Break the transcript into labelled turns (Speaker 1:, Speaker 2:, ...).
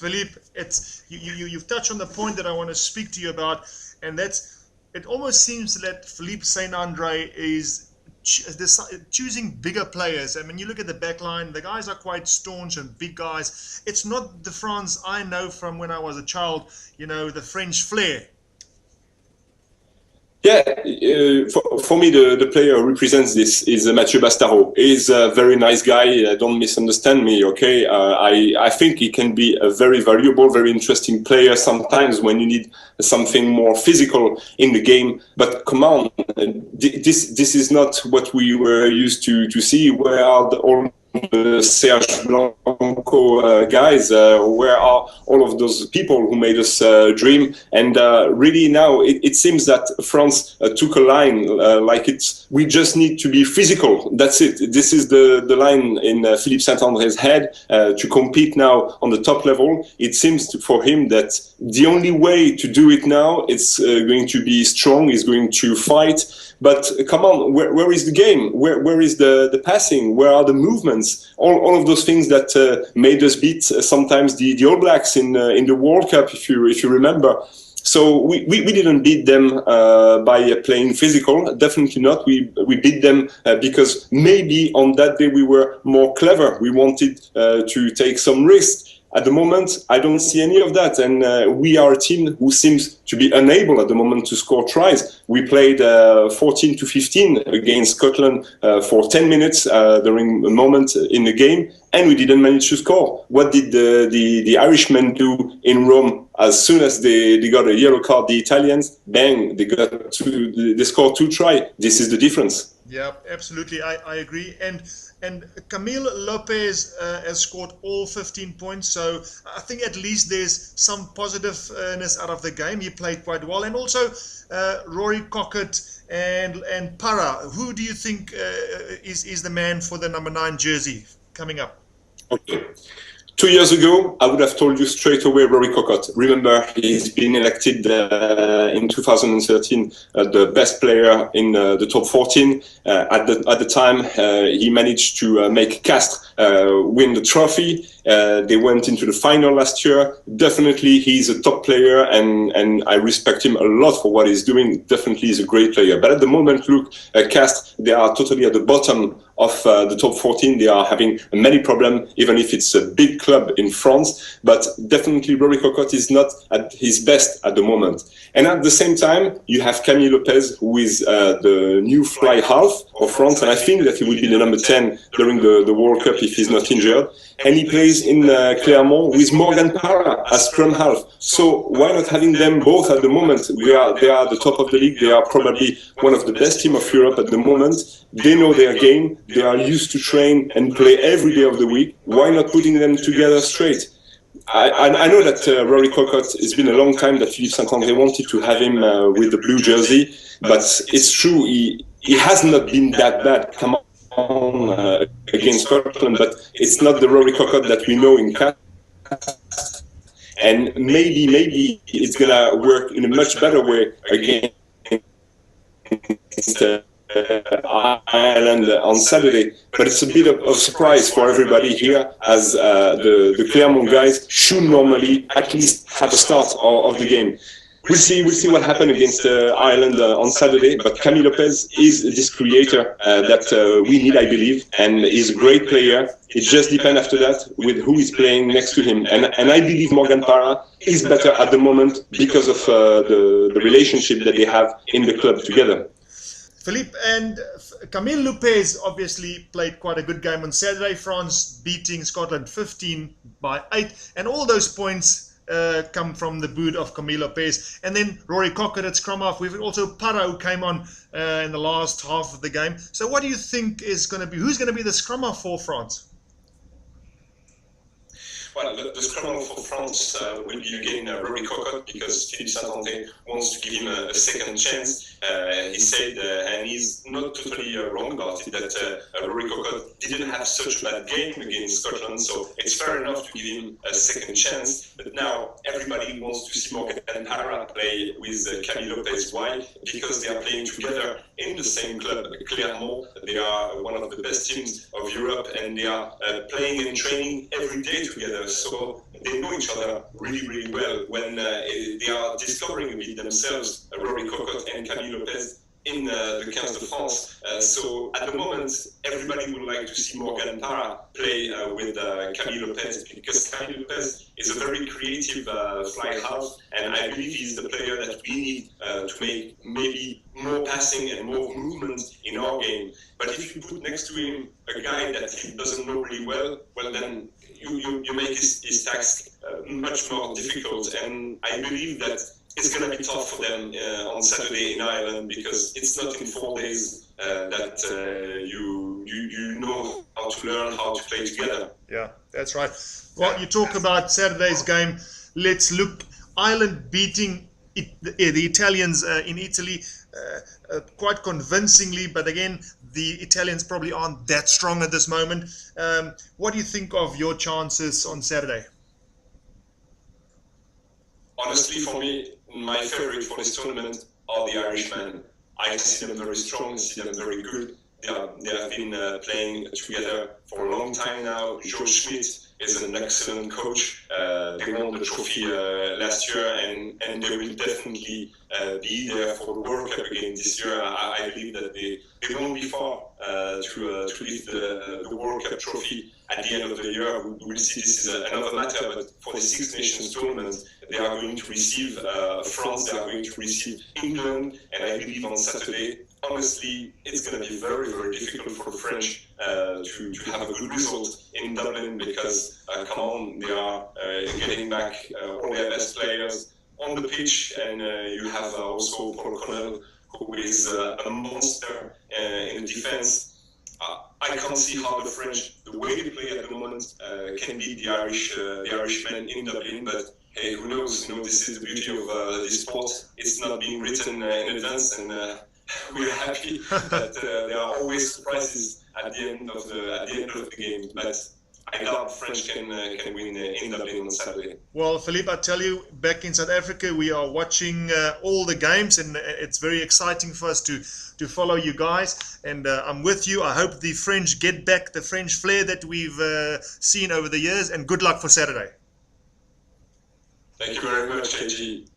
Speaker 1: Philippe, you've touched on the point that I want to speak to you about, and that's, it almost seems that Philippe Saint-André is choosing bigger players. I mean, you look at the back line, the guys are quite staunch and big guys. It's not the France I know from when I was a child, you know, the French flair.
Speaker 2: Yeah, for me, the player who represents this is Mathieu Bastaro. He's a very nice guy. Don't misunderstand me, okay? I think he can be a very valuable, very interesting player sometimes when you need something more physical in the game. But come on, this is not what we were used to see. Where are all the Serge Blanco guys? Where are all of those people who made us dream? And really now it seems that France took a line like we just need to be physical. That's it. This is the line in Philippe Saint-André's head to compete now on the top level. It seems for him that the only way to do it now is going to be strong, is going to fight. But come on, where is the game? Where is the passing? Where are the movements? All of those things that made us beat sometimes the All Blacks in the World Cup, if you remember. So we didn't beat them by playing physical. Definitely not. We beat them because maybe on that day we were more clever. We wanted to take some risks. At the moment, I don't see any of that, and we are a team who seems to be unable at the moment to score tries. We played 14-15 against Scotland for 10 minutes during a moment in the game, and we didn't manage to score. What did the Irishmen do in Rome? As soon as they got a yellow card, the Italians, bang, they scored 2 tries. This is the difference.
Speaker 1: Yeah, absolutely. I agree. And Camille Lopez has scored all 15 points, so I think at least there's some positiveness out of the game. He played quite well. And also Rory Cockett and Para. Who do you think is the man for the number 9 jersey coming up?
Speaker 2: Okay. 2 years ago, I would have told you straight away Rory Cockett. Remember, he's been elected in 2013 the best player in the top 14. At the time, he managed to make Castres win the trophy. They went into the final last year. Definitely, he's a top player, and I respect him a lot for what he's doing. Definitely, he's a great player. But at the moment, look, Castres, they are totally at the bottom of the top 14. They are having many problems, even if it's a big club in France. But definitely, Rory Cockett is not at his best at the moment. And at the same time, you have Camille Lopez, who is the new fly half of France, and I think that he will be the number 10 during the World Cup if he's not injured. And he plays in Clermont with Morgan Parra as scrum half. So why not having them both at the moment? They are the top of the league. They are probably one of the best team of Europe at the moment. They know their game. They are used to train and play every day of the week. Why not putting them together straight? I know that Rory Cockett, it's been a long time that Philippe Saint-André wanted to have him with the blue jersey, but it's true, he has not been that bad. Come on, against Scotland, but it's not the Rory Cockett that we know in Castres. And maybe it's gonna work in a much better way against Ireland on Saturday, but it's a bit of a surprise for everybody here, as the Clermont guys should normally at least have a start of the game. We'll see what happens against Ireland on Saturday, but Camille Lopez is this creator that we need, I believe, and he's a great player. It just depends after that with who is playing next to him. And I believe Morgan Parra is better at the moment because of the relationship that they have in the club together.
Speaker 1: Philippe, and Camille Lopez obviously played quite a good game on Saturday. France beating Scotland 15-8, and all those points come from the boot of Camille Lopez. And then Rory Cockett at scrum half. We've also Para, who came on in the last half of the game. So what do you think is going to be, who's going to be the scrum half for France?
Speaker 2: Well, the scrum half for France will be again Rory Cockett, because Philippe Saint-André wants to give him a second chance. He said, and he's not totally wrong about it, that Rory Cockett didn't have such a bad game against Scotland, so it's fair enough to give him a second chance. But now everybody wants to see Morgan Parra play with Camille Lopez. Why? Because they are playing together in the same club, Clermont. They are one of the best teams of Europe, and they are playing and training every day together. so they know each other really, really well. When they are discovering a bit themselves, Rory Cocotte and Camille Lopez, in the 15 de France. So at the moment, everybody would like to see Morgan Parra play with Camille Lopez, because Camille Lopez is a very creative fly half, and I believe he's the player that we need to make maybe more passing and more movement in our game. But if you put next to him a guy that he doesn't know really well, then you make his task much more difficult. And I believe that it's going to be tough for them on Saturday in Ireland, because it's not in 4 days that you know how to learn how to play together.
Speaker 1: Yeah, that's right. Well, you talk about Saturday's game. Let's look. Ireland beating the Italians in Italy quite convincingly, but again, the Italians probably aren't that strong at this moment. What do you think of your chances on Saturday?
Speaker 2: Honestly, for me, my favorite for this tournament are the Irishmen. I see them very strong, I see them very good. They have been playing together for a long time now. George Schmidt is an excellent coach. They won the trophy last year, and they will definitely be there for the World Cup again this year. I believe that they won't be far to lift the World Cup trophy at the end of the year. We'll see. This is another matter, but for the Six Nations tournament, they are going to receive France, they are going to receive England, and I believe on Saturday, honestly, it's going to be very, very difficult for the French to have a good result in Dublin, because, come on, they are getting back all their best players on the pitch, and you have also Paul Connell, who is a monster in defense. I can't see how the French, the way they play at the moment, can beat the Irishmen in Dublin, but hey, who knows? This is the beauty of this sport. It's not being written in advance, and we're happy that there are always surprises at the end of the game. But I doubt the French can win in Dublin on Saturday.
Speaker 1: Well, Philippe, I tell you, back in South Africa, we are watching all the games, and it's very exciting for us to follow you guys. And I'm with you. I hope the French get back the French flair that we've seen over the years, and good luck for Saturday.
Speaker 2: Thank you very much, KG.